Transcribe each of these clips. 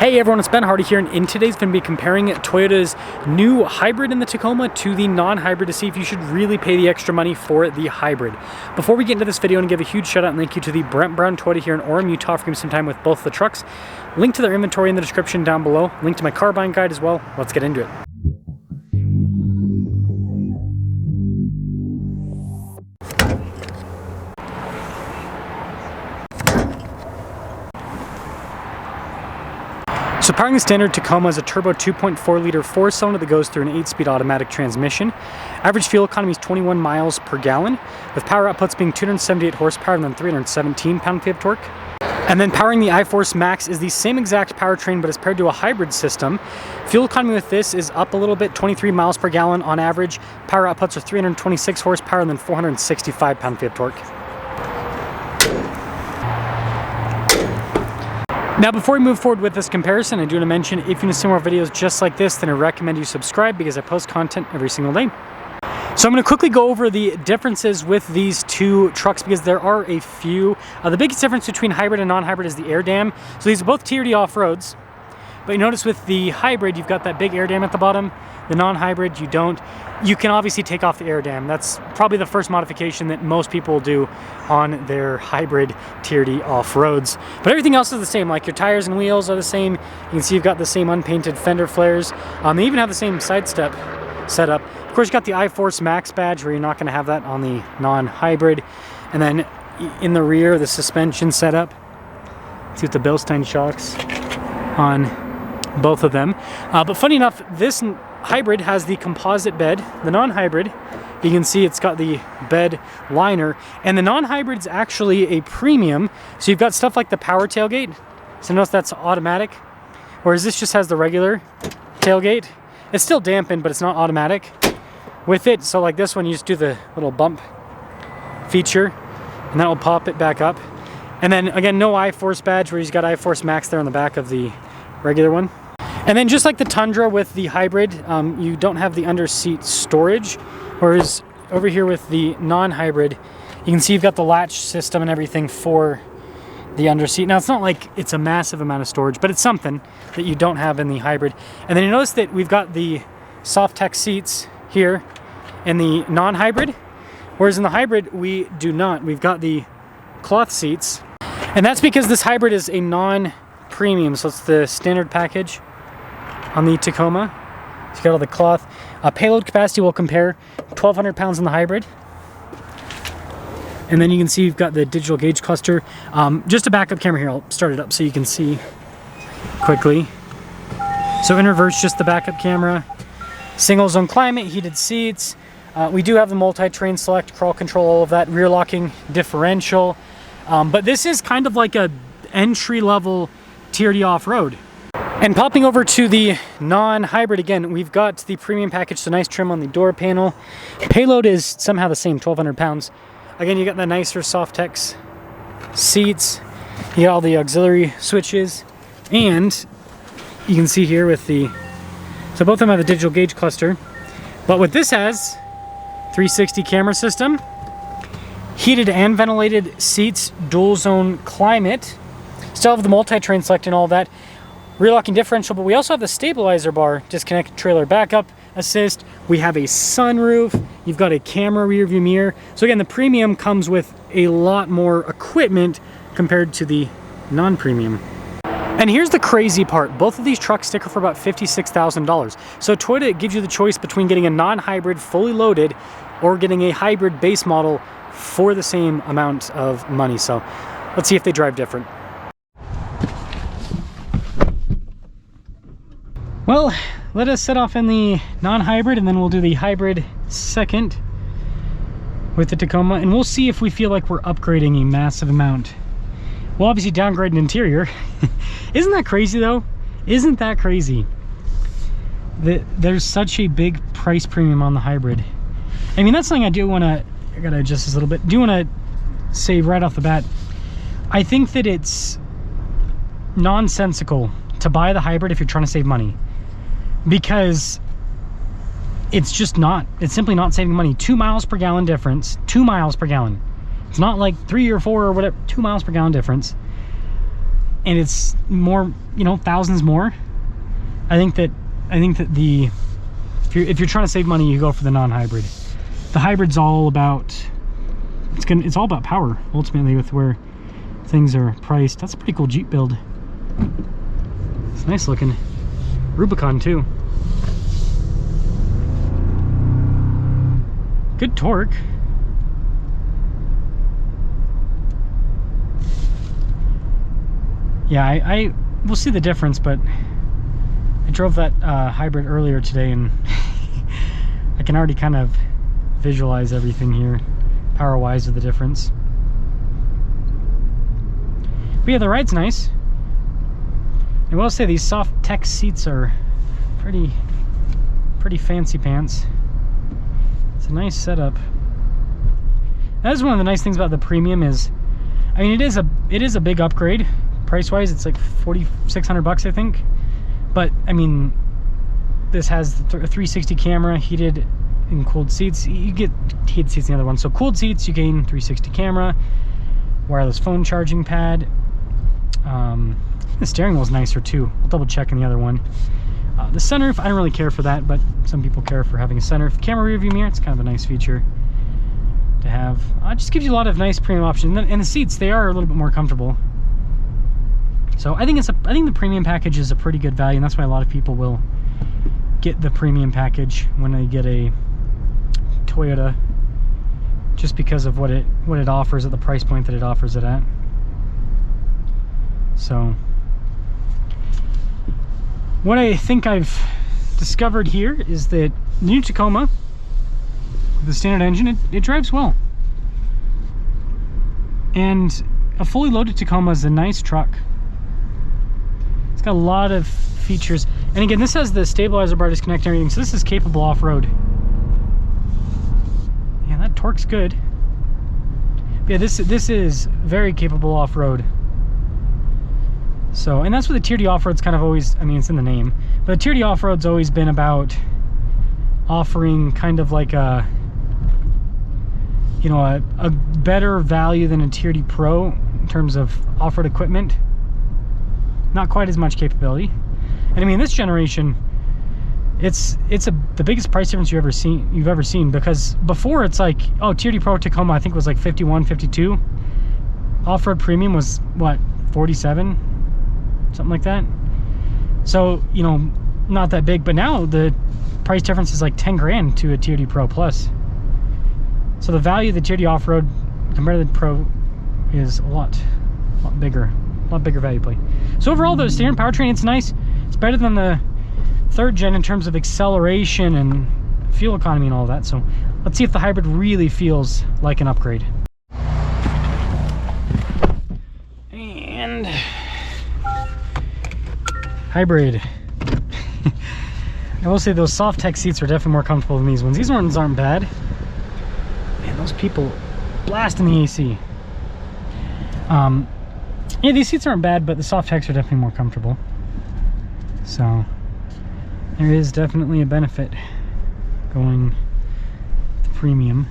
Hey everyone, it's Ben Hardy here, and in today's going to be comparing Toyota's new hybrid in the Tacoma to the non-hybrid to see if you should really pay the extra money for the hybrid. Before we get into this video, I want to give a huge shout out and thank you to the Brent Brown Toyota here in Orem, Utah for giving me some time with both the trucks. Link to their inventory in the description down below. Link to my car buying guide as well. Let's get into it. So powering the standard Tacoma is a turbo 2.4 liter 4-cylinder that goes through an 8-speed automatic transmission. Average fuel economy is 21 miles per gallon, with power outputs being 278 horsepower and then 317 pound-feet of torque. And then powering the iFORCE Max is the same exact powertrain, but is paired to a hybrid system. Fuel economy with this is up a little bit, 23 miles per gallon on average. Power outputs are 326 horsepower and then 465 pound-feet of torque. Now, before we move forward with this comparison, I do want to mention if you want to see more videos just like this, then I recommend you subscribe because I post content every single day. So I'm going to quickly go over the differences with these two trucks because there are a few. The biggest difference between hybrid and non-hybrid is the air dam. So these are both Tier D off-roads, but you notice with the hybrid, you've got that big air dam at the bottom. The non-hybrid, you don't. You can obviously take off the air dam. That's probably the first modification that most people will do on their hybrid Tier D off-roads. But everything else is the same, like your tires and wheels are the same. You can see you've got the same unpainted fender flares. They even have the same side step setup. Of course, you got the iFORCE Max badge where you're not going to have that on the non-hybrid. And then in the rear, the suspension setup. See with the Bilstein shocks on both of them. But funny enough, this hybrid has the composite bed. The non-hybrid, you can see it's got the bed liner, and the non-hybrid's actually a premium. So you've got stuff like the power tailgate. So notice that's automatic, whereas this just has the regular tailgate. It's still dampened, but it's not automatic with it. So like this one, you just do the little bump feature, and that will pop it back up. And then again, no iFORCE badge, where you've got iFORCE Max there on the back of the regular one. And then just like the Tundra with the hybrid, you don't have the under seat storage, whereas over here with the non-hybrid, you can see you've got the latch system and everything for the under seat. Now it's not like it's a massive amount of storage, but it's something that you don't have in the hybrid. And then you notice that we've got the soft tech seats here in the non-hybrid, whereas in the hybrid we do not. We've got the cloth seats, and that's because this hybrid is a non-premium, so it's the standard package on the Tacoma. So you got all the cloth. Payload capacity will compare 1,200 pounds in the hybrid. And then you can see you've got the digital gauge cluster. Just a backup camera here, I'll start it up so you can see quickly. So in reverse, just the backup camera. Single zone climate, heated seats. We do have the multi-terrain select, crawl control, all of that, rear locking differential. But this is kind of like a entry-level Tier D off-road. And popping over to the non-hybrid again, we've got the premium package, so nice trim on the door panel. Payload is somehow the same, 1,200 pounds. Again, you got the nicer Softex seats. You got all the auxiliary switches. And you can see here with the, so both of them have a digital gauge cluster. But what this has, 360 camera system, heated and ventilated seats, dual zone climate. Still have the multi-terrain select and all that. Rear locking differential, but we also have the stabilizer bar, disconnect trailer backup assist. We have a sunroof. You've got a camera rear view mirror. So again, the premium comes with a lot more equipment compared to the non-premium. And here's the crazy part. Both of these trucks sticker for about $56,000. So Toyota gives you the choice between getting a non-hybrid fully loaded or getting a hybrid base model for the same amount of money. So let's see if they drive different. Well, let us set off in the non-hybrid and then we'll do the hybrid second with the Tacoma, and we'll see if we feel like we're upgrading a massive amount. We'll obviously downgrade an interior. Isn't that crazy though? Isn't that crazy that there's such a big price premium on the hybrid? I mean, that's something I do want to, I gotta adjust this a little bit, do want to say right off the bat, I think that it's nonsensical to buy the hybrid if you're trying to save money, because it's just not, it's simply not saving money. 2 miles per gallon difference, 2 miles per gallon. It's not like 3 or 4 or whatever, 2 miles per gallon difference. and it's more, you know, thousands more. I think that the if you're trying to save money, you go for the non-hybrid. The hybrid's all about it's all about power ultimately with where things are priced. That's a pretty cool Jeep build. It's nice looking. Rubicon too. Good torque. Yeah, I will see the difference, but I drove that hybrid earlier today and I can already kind of visualize everything here power wise with the difference. But yeah, the ride's nice. I will say these soft tech seats are pretty fancy pants. It's a nice setup. That is one of the nice things about the premium is, I mean, it is a big upgrade. Price wise, it's like $4,600 I think. But I mean, this has a 360 camera, heated and cooled seats. You get heated seats in the other one. So cooled seats, you gain 360 camera, wireless phone charging pad. The steering wheel's nicer too. I'll double check in the other one. The sunroof, I don't really care for that, but some people care for having a sunroof. Camera rear view mirror, it's kind of a nice feature to have. It just gives you a lot of nice premium options. And the seats, they are a little bit more comfortable. So I think the premium package is a pretty good value, and that's why a lot of people will get the premium package when they get a Toyota, just because of what it offers at the price point that it offers it at. So what I think I've discovered here is that the new Tacoma with the standard engine, it drives well. And a fully loaded Tacoma is a nice truck. It's got a lot of features. And again, this has the stabilizer bar disconnect and everything, so this is capable off-road. Yeah, that torque's good. But yeah, this is very capable off-road. So, and that's what the Tier D off-road's kind of always, I mean, it's in the name, but the Tier D off-road's always been about offering kind of like a, you know, a better value than a Tier D Pro in terms of off-road equipment. Not quite as much capability. And I mean, this generation, it's the biggest price difference you've ever seen, because before it's like, oh, Tier D Pro Tacoma I think was like 51, 52. Off-road premium was what, 47? Something like that. So, you know, not that big, but now the price difference is like 10 grand to a Tier D Pro Plus. So the value of the Tier D off-road compared to the Pro is a lot bigger value play. So overall, the steering powertrain, it's nice. It's better than the third gen in terms of acceleration and fuel economy and all that. So let's see if the hybrid really feels like an upgrade. And hybrid. I will say those soft tech seats are definitely more comfortable than these ones. These ones aren't bad. Man, those people blasting the AC. Yeah, these seats aren't bad, but the soft techs are definitely more comfortable. So there is definitely a benefit going the premium.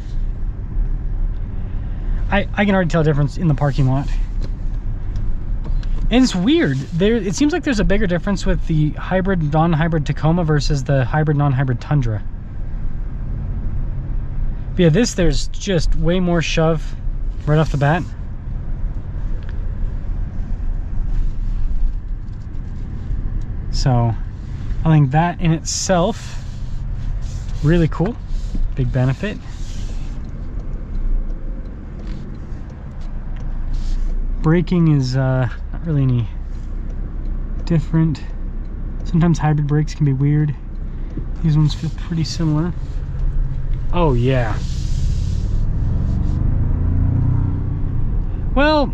I can already tell a difference in the parking lot. And it's weird. It seems like there's a bigger difference with the hybrid, non-hybrid Tacoma versus the hybrid, non-hybrid Tundra. But yeah, there's just way more shove right off the bat. So I think that in itself, really cool. Big benefit. Braking is not really any different. Sometimes hybrid brakes can be weird. These ones feel pretty similar. Oh yeah. Well,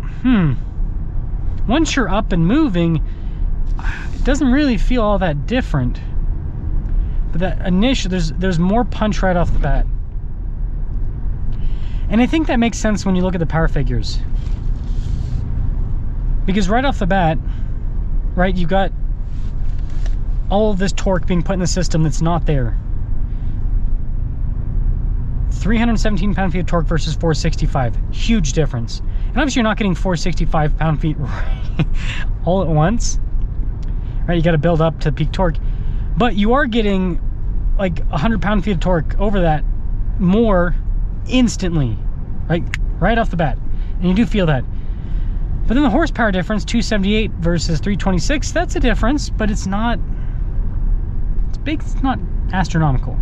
once you're up and moving, it doesn't really feel all that different. But that initial, there's more punch right off the bat. And I think that makes sense when you look at the power figures. Because right off the bat, right, you got all of this torque being put in the system that's not there. 317 pound-feet of torque versus 465. Huge difference. And obviously you're not getting 465 pound-feet all at once, right? You got to build up to peak torque, but you are getting like 100 pound-feet of torque over that more instantly, right off the bat. And you do feel that. But then the horsepower difference, 278 versus 326, that's a difference, but it's not, it's big, it's not astronomical.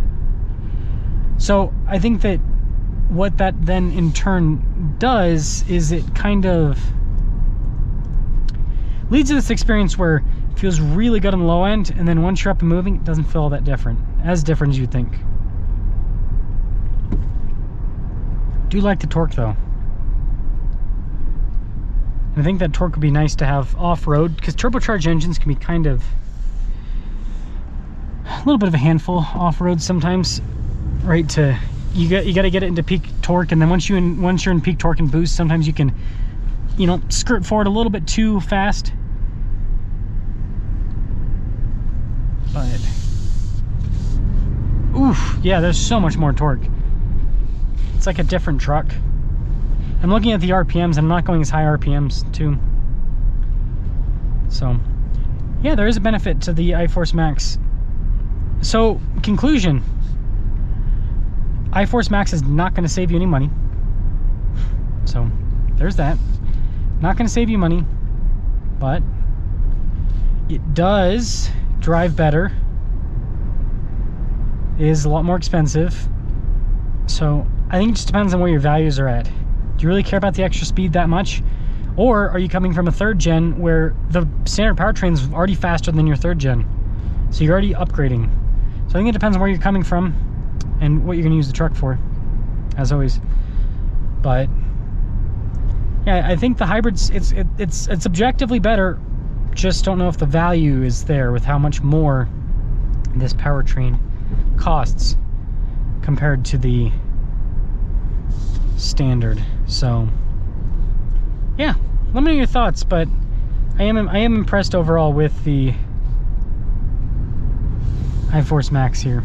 So I think that what that then in turn does is it kind of leads to this experience where it feels really good on the low end, and then once you're up and moving, it doesn't feel all that different, as different as you think. Do like the torque though. I think that torque would be nice to have off-road, because turbocharged engines can be kind of a little bit of a handful off-road sometimes, right? You got to get it into peak torque, and then once you're in peak torque and boost, sometimes you can, you know, skirt forward a little bit too fast. But oof, yeah, there's so much more torque. It's like a different truck. I'm looking at the RPMs, I'm not going as high RPMs too. So yeah, there is a benefit to the iFORCE Max. So conclusion, iFORCE Max is not going to save you any money. So there's that. Not going to save you money, but it does drive better. It is a lot more expensive. So I think it just depends on where your values are at. Do you really care about the extra speed that much? Or are you coming from a third gen where the standard powertrain is already faster than your third gen? So you're already upgrading. So I think it depends on where you're coming from and what you're going to use the truck for, as always. But yeah, I think the hybrids, it's objectively better. Just don't know if the value is there with how much more this powertrain costs compared to the standard. So yeah, let me know your thoughts, but I am impressed overall with the iFORCE Max here.